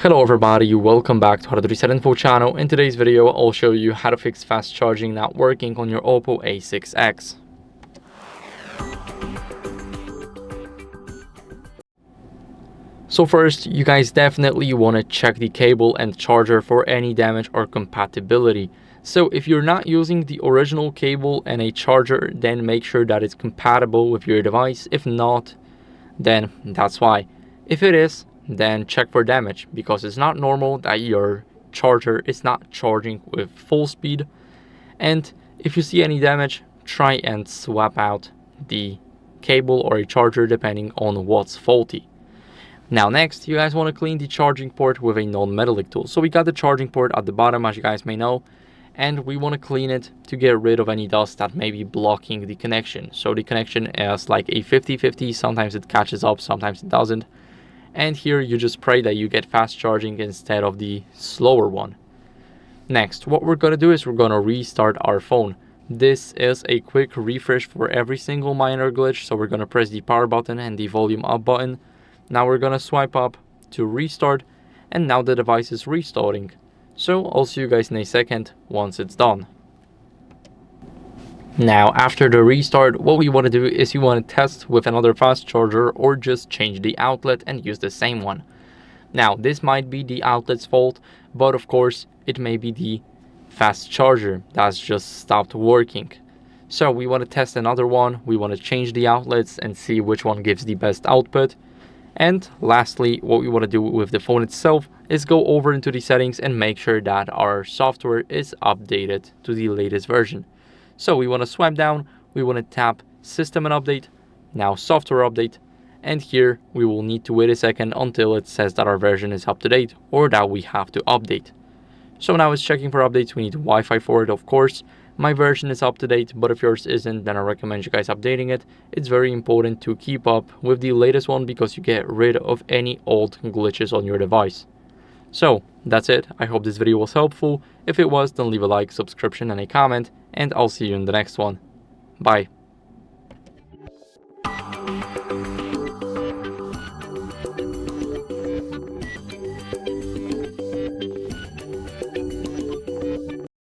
Hello everybody, welcome back to HardReset.Info channel. In today's video, I'll show you how to fix fast charging not working on your OPPO A6x. So first, you guys definitely want to check the cable and charger for any damage or compatibility. So if you're not using the original cable and a charger, then make sure that it's compatible with your device. If not, then that's why. If it is, then check for damage, because it's not normal that your charger is not charging with full speed. And if you see any damage, try and swap out the cable or a charger depending on what's faulty. Now next, you guys want to clean the charging port with a non-metallic tool. So we got the charging port at the bottom, as you guys may know, and we want to clean it to get rid of any dust that may be blocking the connection. So the connection is like a 50-50, sometimes it catches up, sometimes it doesn't. And here you just pray that you get fast charging instead of the slower one. Next, what we're going to do is we're going to restart our phone. This is a quick refresh for every single minor glitch. So we're going to press the power button and the volume up button. Now we're going to swipe up to restart, and now the device is restarting. So I'll see you guys in a second once it's done. Now after the restart, what we want to do is you want to test with another fast charger or just change the outlet and use the same one. Now this might be the outlet's fault, but of course it may be the fast charger that's just stopped working. So we want to test another one, we want to change the outlets and see which one gives the best output. And lastly, what we want to do with the phone itself is go over into the settings and make sure that our software is updated to the latest version. So we want to swipe down, we want to tap System and Update, now Software Update, and here we will need to wait a second until it says that our version is up to date or that we have to update. So now it's checking for updates, we need Wi-Fi for it, of course. My version is up to date, but if yours isn't, then I recommend you guys updating it. It's very important to keep up with the latest one because you get rid of any old glitches on your device. So that's it. I hope this video was helpful. If it was, then leave a like, subscription, and a comment, and I'll see you in the next one. Bye.